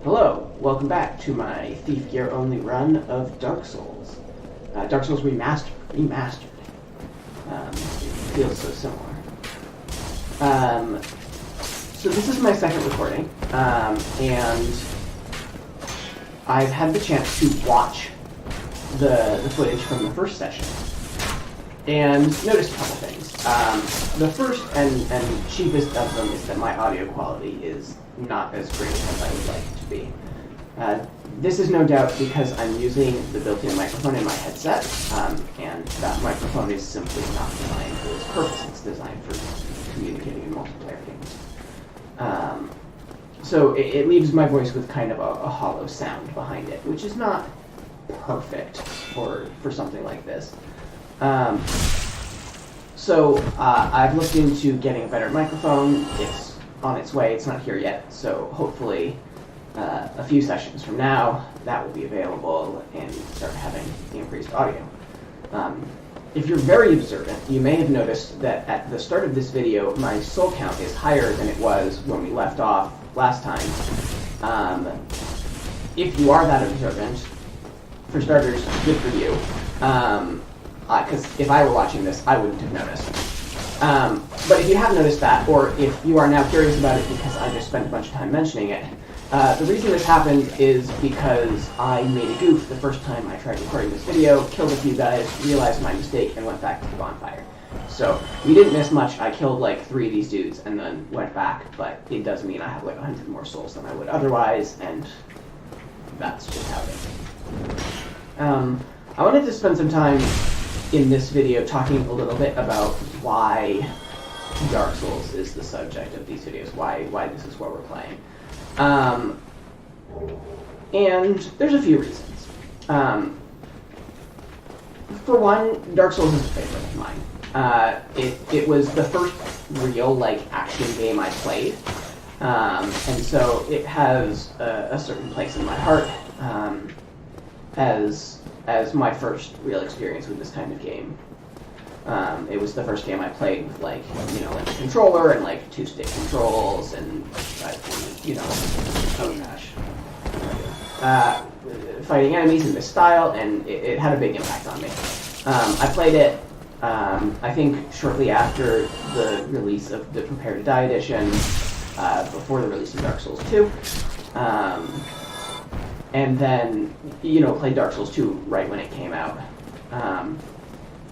Hello, welcome back to my Thief Gear Only run of Dark Souls. Dark Souls Remastered. It feels so similar. So this is my second recording, and I've had the chance to watch the footage from the first session, and noticed a couple things. The first and chiefest of them is that my audio quality is not as great as I would like it to be. This is no doubt because I'm using the built-in microphone in my headset, and that microphone is simply not designed for this purpose. It's designed for communicating in multiplayer games. So it leaves my voice with kind of a hollow sound behind it, which is not perfect for something like this. So I've looked into getting a better microphone. It's on its way. It's not here yet. So hopefully a few sessions from now, that will be available and start having the increased audio. If you're very observant, you may have noticed that at the start of this video, my soul count is higher than it was when we left off last time. If you are that observant, for starters, good for you. Because if I were watching this, I wouldn't have noticed. But if you have noticed that, or if you are now curious about it because I just spent a bunch of time mentioning it, the reason this happened is because I made a goof the first time I tried recording this video, killed a few guys, realized my mistake, and went back to the bonfire. So we didn't miss much. I killed like 3 of these dudes and then went back, but it does mean I have like 100 more souls than I would otherwise, and that's just how it is. I wanted to spend some time in this video talking a little bit about why Dark Souls is the subject of these videos, why this is what we're playing. And there's a few reasons. For one, Dark Souls is a favorite of mine. It was the first real action game I played, and so it has a certain place in my heart as my first real experience with this kind of game. It was the first game I played with a controller and 2-stick controls and fighting enemies in this style, and it had a big impact on me. I played it I think shortly after the release of the Prepare to Die edition, before the release of Dark Souls 2. And then, played Dark Souls 2 right when it came out.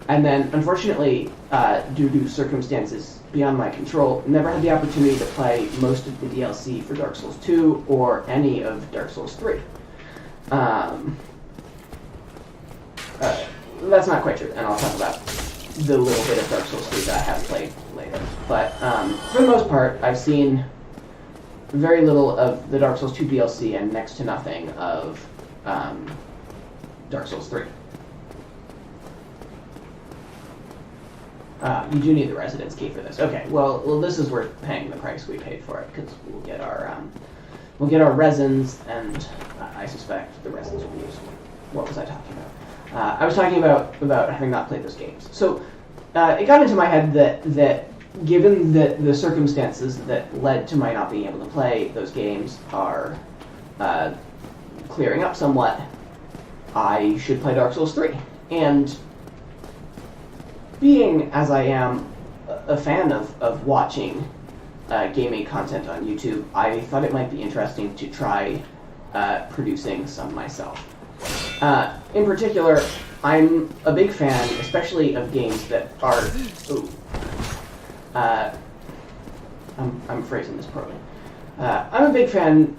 And then, unfortunately, due to circumstances beyond my control, never had the opportunity to play most of the DLC for Dark Souls 2 or any of Dark Souls 3. That's not quite true, and I'll talk about the little bit of Dark Souls 3 that I have played later. But for the most part, I've seen very little of the Dark Souls 2 DLC and next to nothing of Dark Souls 3. You do need the residence key for this. Okay, well, this is worth paying the price we paid for it, because we'll get our resins, and I suspect the resins will be useful. What was I talking about? I was talking about having not played those games. So it got into my head that given that the circumstances that led to my not being able to play those games are clearing up somewhat, I should play Dark Souls 3. And being, as I am, a fan of watching gaming content on YouTube, I thought it might be interesting to try producing some myself. In particular, I'm a big fan, especially of games that are... I'm phrasing this poorly. I'm a big fan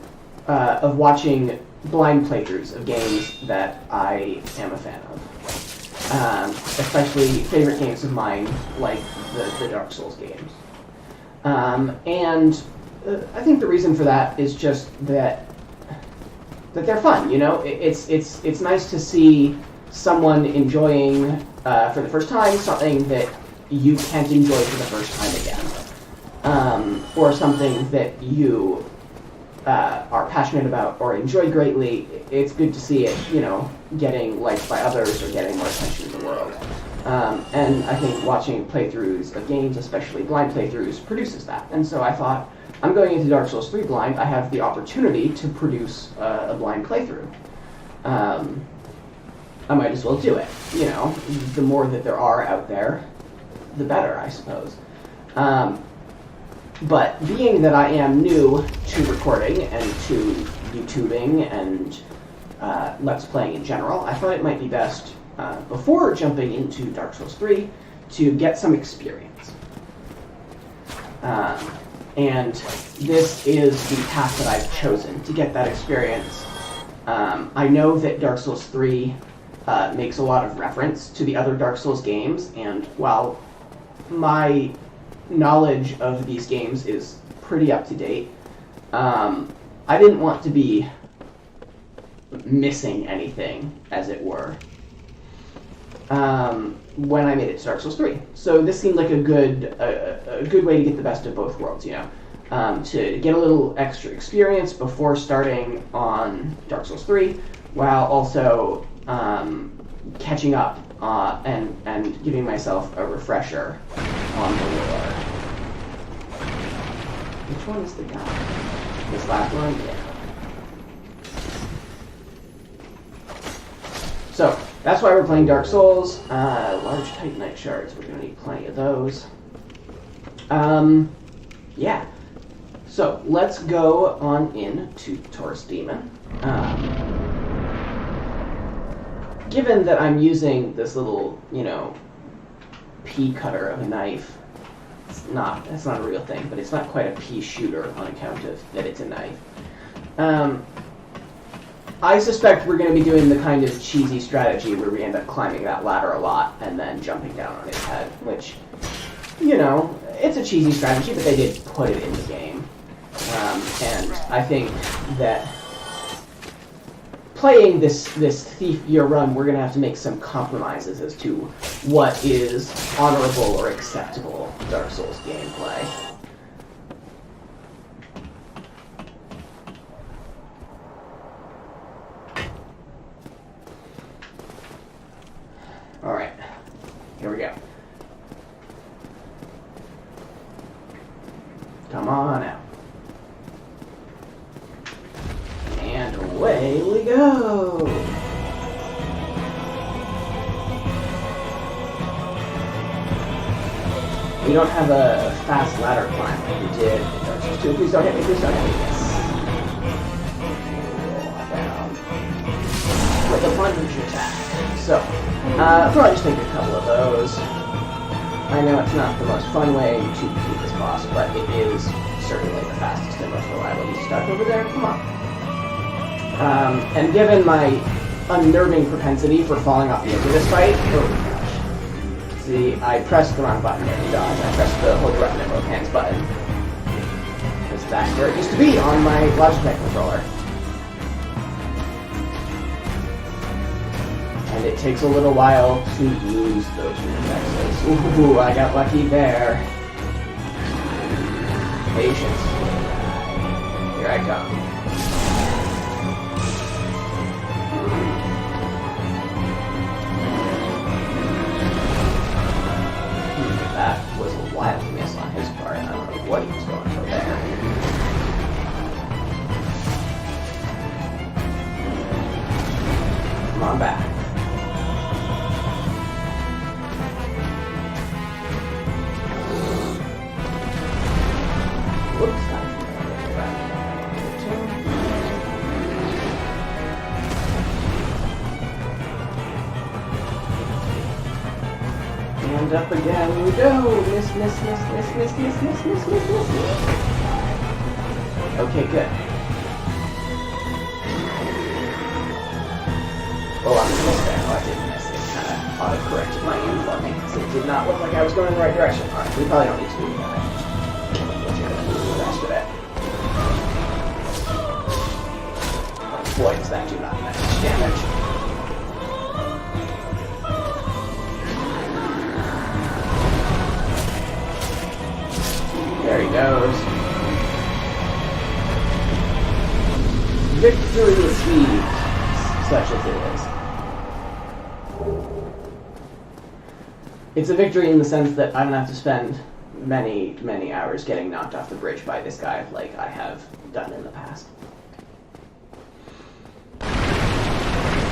of watching blind playthroughs of games that I am a fan of. Especially favorite games of mine, like the Dark Souls games. And I think the reason for that is just that they're fun, It's nice to see someone enjoying, for the first time, something that you can't enjoy for the first time again. Or something that you are passionate about or enjoy greatly. It's good to see it, getting liked by others or getting more attention in the world. And I think watching playthroughs of games, especially blind playthroughs, produces that. And so I thought, I'm going into Dark Souls 3 blind, I have the opportunity to produce a blind playthrough. I might as well do it. You know, the more that there are out there, the better, I suppose. But being that I am new to recording and to YouTubing and Let's Playing in general, I thought it might be best, before jumping into Dark Souls 3, to get some experience. And this is the path that I've chosen to get that experience. I know that Dark Souls 3 makes a lot of reference to the other Dark Souls games, and while my knowledge of these games is pretty up to date, I didn't want to be missing anything, as it were, when I made it to Dark Souls 3. So this seemed like a good way to get the best of both worlds, you know, to get a little extra experience before starting on Dark Souls 3, while also catching up and giving myself a refresher on the lore. Which one is the guy? This last one? Yeah. So, that's why we're playing Dark Souls. Large Titanite shards, we're going to need plenty of those. Yeah. So, let's go on in to Taurus Demon. Given that I'm using this little, you know, pea cutter of a knife, that's not a real thing, but it's not quite a pea shooter on account of that it's a knife. I suspect we're going to be doing the kind of cheesy strategy where we end up climbing that ladder a lot and then jumping down on his head, which, you know, it's a cheesy strategy, but they did put it in the game. And I think that playing this Thief Year run, we're going to have to make some compromises as to what is honorable or acceptable Dark Souls gameplay. Alright, here we go. Come on out. And away we go! We don't have a fast ladder climb like we did in Dark Souls 2. Please don't hit me, please don't hit me. Yes. Down. With a plunge attack. So, probably just take a couple of those. I know it's not the most fun way to beat this boss, but it is certainly the fastest and most reliable. He's stuck over there, come on. And given my unnerving propensity for falling off the edge of this fight, oh gosh. See, I pressed the wrong button there to dodge. I pressed the hold your weapon in both hands button. Because that's where it used to be on my Logitech controller. And it takes a little while to lose those reflexes. Ooh, I got lucky there. Patience. Here I come. That was a wild miss on his part. I don't know what he was going for there. Come on back. Whoops, and up again we go. Miss. Okay, good. Well, I'm gonna miss there. No, I didn't miss. It kind of auto-corrected my aim for me, because it did not look like I was going in the right direction. Alright, we probably don't need to do that. The rest of it. Oh boy, does that do not much damage. There he goes. Victory achieved, such as it is. It's a victory in the sense that I don't have to spend many, many hours getting knocked off the bridge by this guy like I have done in the past.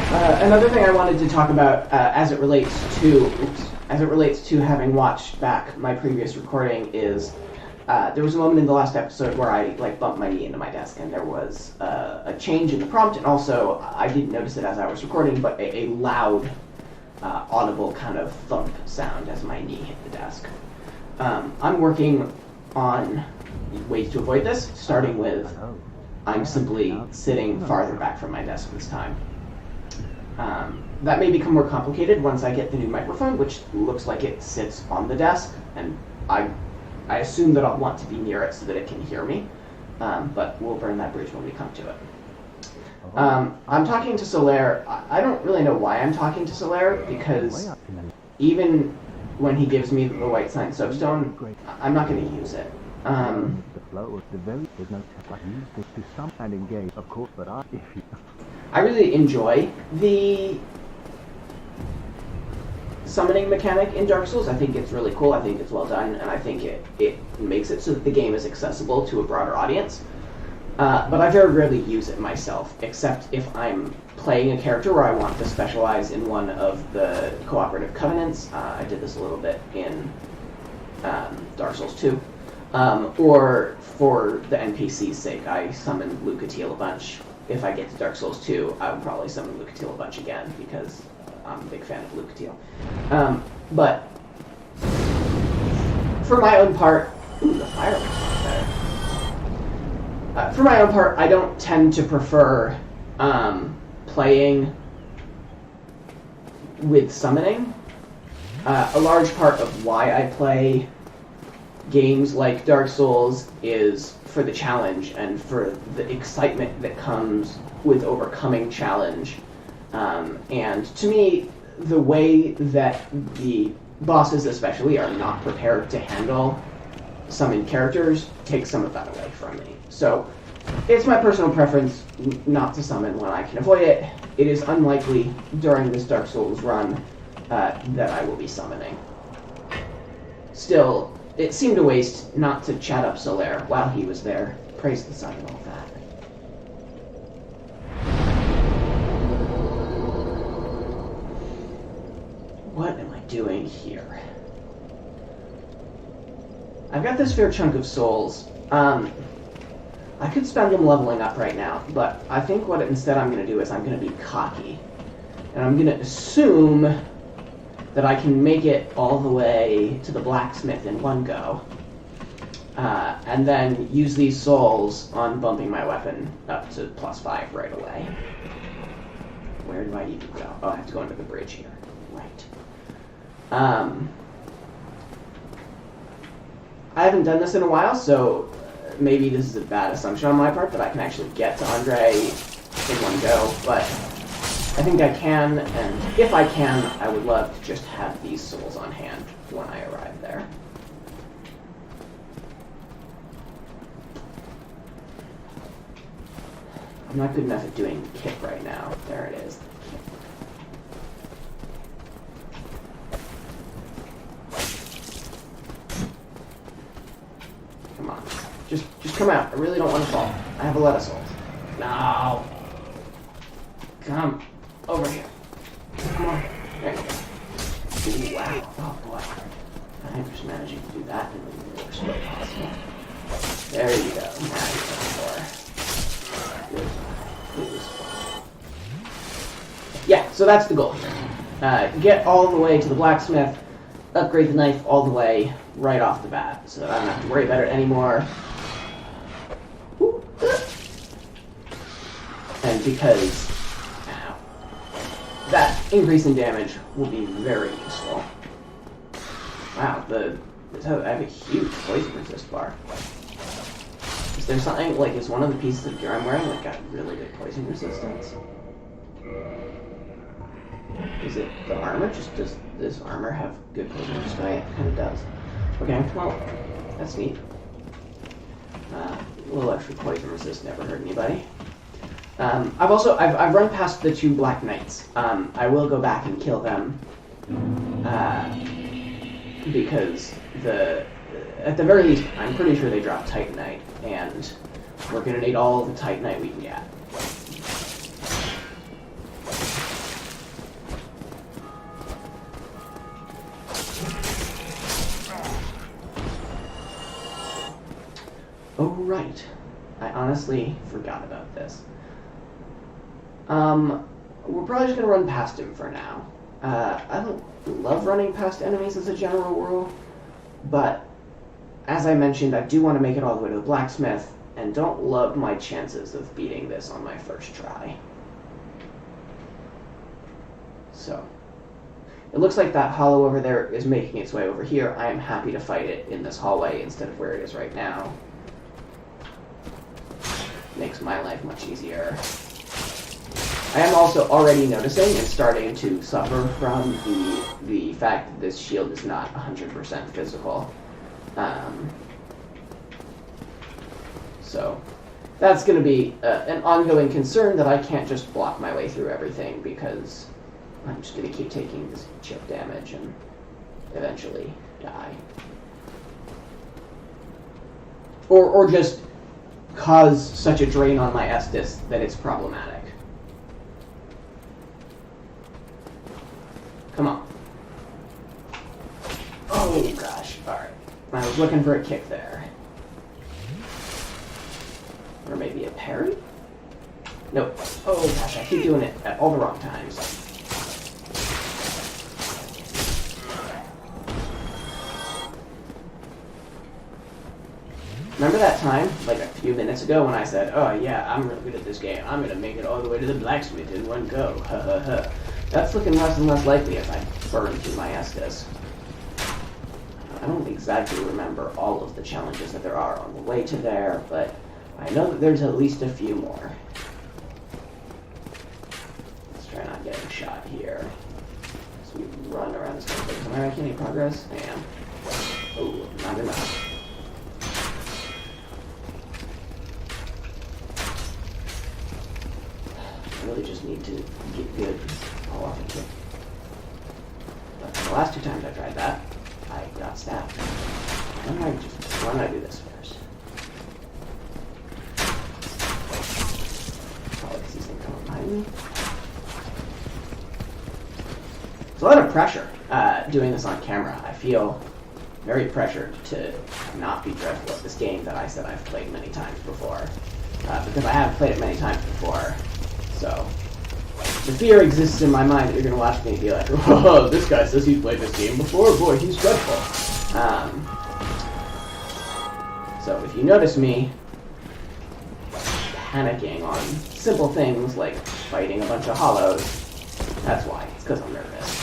Another thing I wanted to talk about as it relates to having watched back my previous recording is there was a moment in the last episode where I bumped my knee into my desk, and there was a change in the prompt, and also I didn't notice it as I was recording, but a loud, audible kind of thump sound as my knee hit the desk. I'm working on ways to avoid this, starting with I'm simply sitting farther back from my desk this time. That may become more complicated once I get the new microphone, which looks like it sits on the desk, and I assume that I'll want to be near it so that it can hear me, but we'll burn that bridge when we come to it. I'm talking to Solaire. I don't really know why I'm talking to Solaire, because even when he gives me the white sign soapstone, I'm not going to use it. I really enjoy the summoning mechanic in Dark Souls. I think it's really cool. I think it's well done, and I think it makes it so that the game is accessible to a broader audience. But I very rarely use it myself, except if I'm playing a character where I want to specialize in one of the cooperative covenants. I did this a little bit in Dark Souls 2. Or for the NPC's sake, I summoned Lucatiel a bunch. If I get to Dark Souls 2, I would probably summon Lucatiel a bunch again, because I'm a big fan of Lucatiel. But for my own part... Ooh, the fire looks much better. For my own part, I don't tend to prefer playing with summoning. A large part of why I play games like Dark Souls is for the challenge and for the excitement that comes with overcoming challenge. And to me, the way that the bosses especially are not prepared to handle summoned characters takes some of that away from me. So it's my personal preference not to summon when I can avoid it. It is unlikely during this Dark Souls run that I will be summoning. Still, it seemed a waste not to chat up Solaire while he was there. Praise the sun and all that. What am I doing here? I've got this fair chunk of souls. I could spend them leveling up right now, but I think what instead I'm going to do is I'm going to be cocky. And I'm going to assume that I can make it all the way to the blacksmith in one go. And then use these souls on bumping my weapon up to +5 right away. Where do I need to go? Oh, I have to go under the bridge here. Right. I haven't done this in a while, so maybe this is a bad assumption on my part that I can actually get to Andre in one go, but I think I can, and if I can, I would love to just have these souls on hand when I arrive there. I'm not good enough at doing the kick right now. There it is. Come on. Just come out. I really don't want to fall. I have a lot of souls. No. Come over here. Come on. There you go. Ooh, wow. Oh, boy. I'm just managing to do that in the worst way possible. There you go. Now you got the door. Good. Yeah, so that's the goal here. Get all the way to the blacksmith, upgrade the knife all the way right off the bat, so that I don't have to worry about it anymore. And because that increase in damage will be very useful. Wow, I have a huge poison resist bar. Is there something, like, is one of the pieces of gear I'm wearing, like, got really good poison resistance? Is it the armor? Just does this armor have good poison resistance? Oh, yeah, it kind of does. Okay, well, that's neat. A little extra poison resist never hurt anybody. I've run past the 2 Black Knights. I will go back and kill them because at the very least, I'm pretty sure they drop Titanite, and we're going to need all the Titanite we can get. Oh, right. I honestly forgot about this. We're probably just going to run past him for now. I don't love running past enemies as a general rule, but as I mentioned, I do want to make it all the way to the blacksmith, and don't love my chances of beating this on my first try. So, it looks like that hollow over there is making its way over here. I am happy to fight it in this hallway instead of where it is right now. Makes my life much easier. I am also already noticing and starting to suffer from the fact that this shield is not 100% physical. So that's going to be an ongoing concern, that I can't just block my way through everything, because I'm just going to keep taking this chip damage and eventually die. Or just cause such a drain on my Estus that it's problematic. Come on. Oh gosh, alright. I was looking for a kick there. Or maybe a parry? Nope. Oh gosh, I keep doing it at all the wrong times. Remember that time, like a few minutes ago, when I said, oh yeah, I'm really good at this game. I'm gonna make it all the way to the blacksmith in one go. Ha ha ha. That's looking less and less likely as I burn through my Estus. I don't exactly remember all of the challenges that there are on the way to there, but I know that there's at least a few more. Let's try not getting shot here. So we run around this place. Am I making any progress? I am. Oh, not enough. I really just need to get good. Pull off a kick. But the last two times I tried that, I got stabbed. Why don't I do this first? Probably because he's going to come behind me. It's a lot of pressure doing this on camera. I feel very pressured to not be dreadful at this game that I said I've played many times before. Because I have played it many times before. So, the fear exists in my mind that you're going to watch me and be like, whoa, this guy says he's played this game before, boy, he's dreadful. So if you notice me panicking on simple things like fighting a bunch of hollows, that's why. It's because I'm nervous.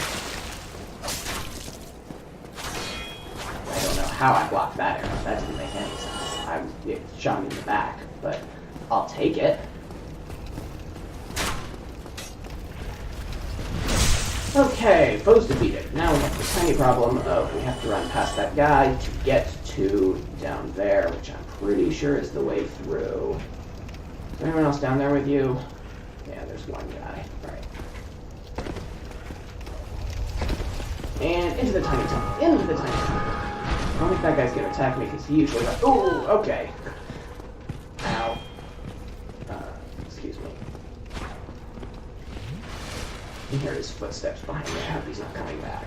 I don't know how I blocked that arrow. That didn't make any sense. It shot me in the back, but I'll take it. Okay, foes defeated. Now we have the tiny problem of we have to run past that guy to get to down there, which I'm pretty sure is the way through. Is there anyone else down there with you? Yeah, there's one guy. Right. And into the tiny tunnel. Into the tiny tunnel. I don't think that guy's going to attack me because he usually does. Ooh, okay. Ow. Excuse me. I can hear his footsteps behind me. I hope he's not coming back.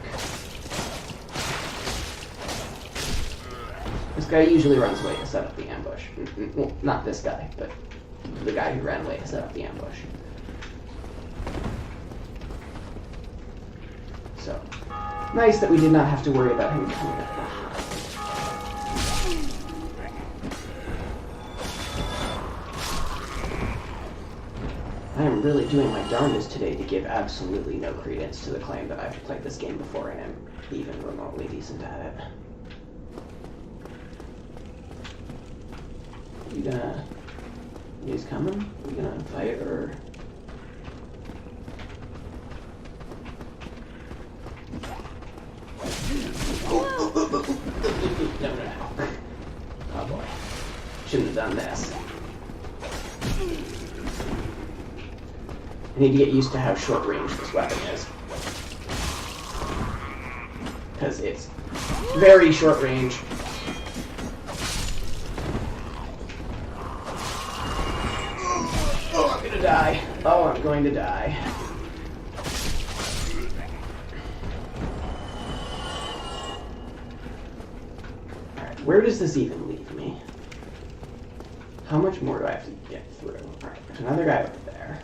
This guy usually runs away to set up the ambush. Well, not this guy, but the guy who ran away to set up the ambush. So, nice that we did not have to worry about him coming up behind. I am really doing my darndest today to give absolutely no credence to the claim that I've played this game before and am even remotely decent at it. He's coming? Are we gonna fight, or? No. Oh boy. Shouldn't have done this. I need to get used to how short range this weapon is. Because it's very short range. Oh, I'm gonna die. Oh, I'm going to die. Alright, where does this even leave me? How much more do I have to get through? Alright, there's another guy over there.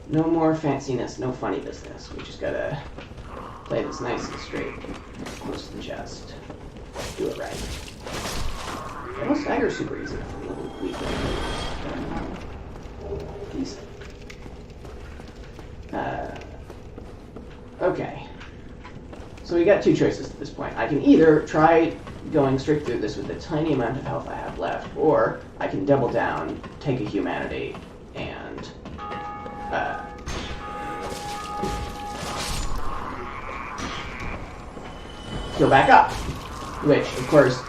No more fanciness, no funny business. We just gotta play this nice and straight, close to the chest. Do it right. Well, stagger's super easy for a little weak. Decent. Okay. So we got two choices at this point. I can either try going straight through this with the tiny amount of health I have left, or I can double down, take a humanity, and heal back up. Which, of course,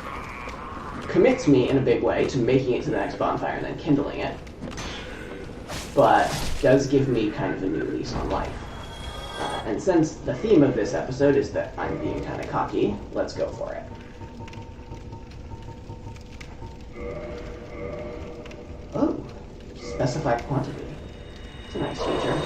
commits me in a big way to making it to the next bonfire and then kindling it, but does give me kind of a new lease on life. And since the theme of this episode is that I'm being kind of cocky, let's go for it. Oh, specify quantity. It's a nice feature.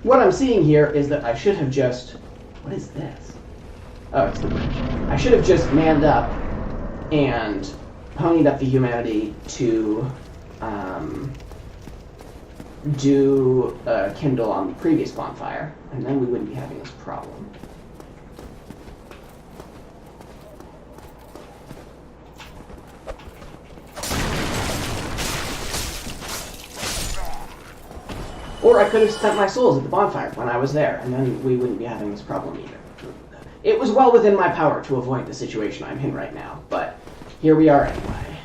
What I'm seeing here is that I should have just... What is this? Oh, it's the bridge. I should have just manned up and ponied up the humanity to do Kindle on the previous bonfire, and then we wouldn't be having this problem. Or I could have spent my souls at the bonfire when I was there, and then we wouldn't be having this problem either. It was well within my power to avoid the situation I'm in right now, but here we are anyway.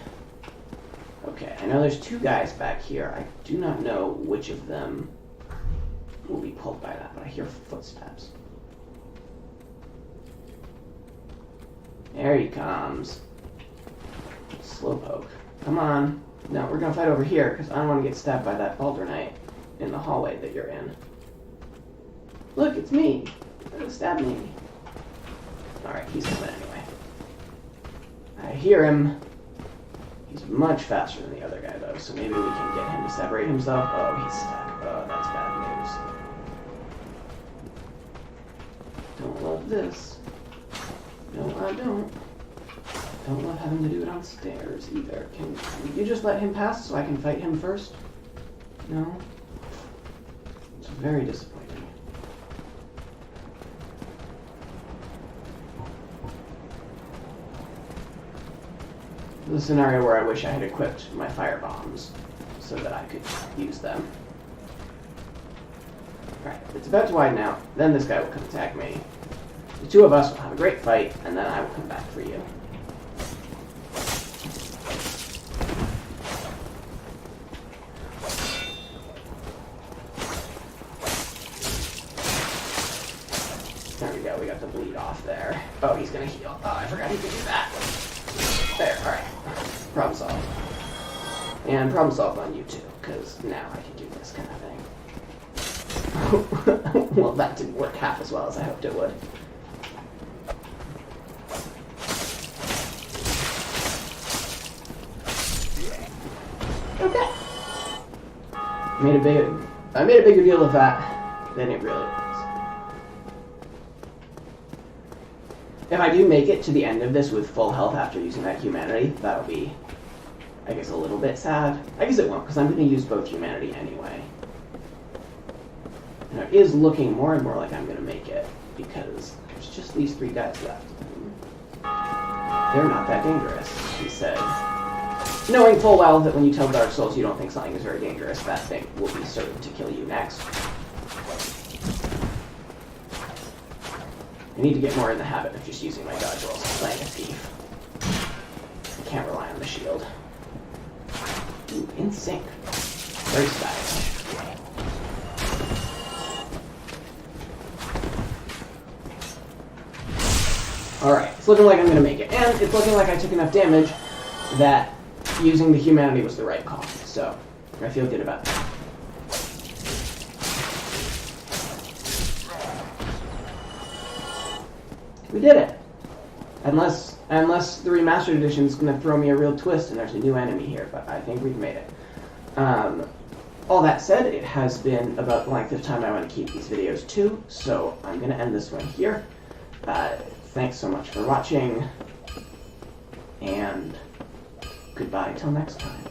Okay, I know there's two guys back here. I do not know which of them will be pulled by that, but I hear footsteps. There he comes. Slowpoke. Come on. No, we're gonna fight over here, because I don't want to get stabbed by that Baldur Knight in the hallway that you're in. Look, it's me. Stab me. Alright, he's coming anyway. I hear him. He's much faster than the other guy, though, so maybe we can get him to separate himself. Oh, he's stuck. Oh, that's bad news. Don't love this. No, I don't. Don't love having to do it on stairs, either. Can you just let him pass so I can fight him first? No? It's very disappointing. This is a scenario where I wish I had equipped my fire bombs so that I could use them. Alright, it's about to widen out. Then this guy will come attack me. The two of us will have a great fight, and then I will come back for you. There we go, we got the bleed off there. Oh, he's gonna heal. Oh, I forgot he could do that. There, alright. Problem solved. And problem solved on you too, because now I can do this kind of thing. Well, that didn't work half as well as I hoped it would. Okay. I made a bigger deal of that than it really was. If I do make it to the end of this with full health after using that humanity, that'll be, I guess, a little bit sad. I guess it won't, because I'm going to use both humanity anyway. And it is looking more and more like I'm going to make it, because there's just these three guys left. They're not that dangerous, he said. Knowing full well that when you tell Dark Souls you don't think something is very dangerous, that thing will be certain to kill you next. I need to get more in the habit of just using my dodge rolls and playing a thief. I can't rely on the shield. Ooh, in sync. Very stylish. Alright, it's looking like I'm going to make it. And it's looking like I took enough damage that using the humanity was the right call. So I feel good about that. We did it. Unless the Remastered Edition is going to throw me a real twist and there's a new enemy here, but I think we've made it. All that said, it has been about the length of time I want to keep these videos to, so I'm going to end this one here. Thanks so much for watching, and goodbye till next time.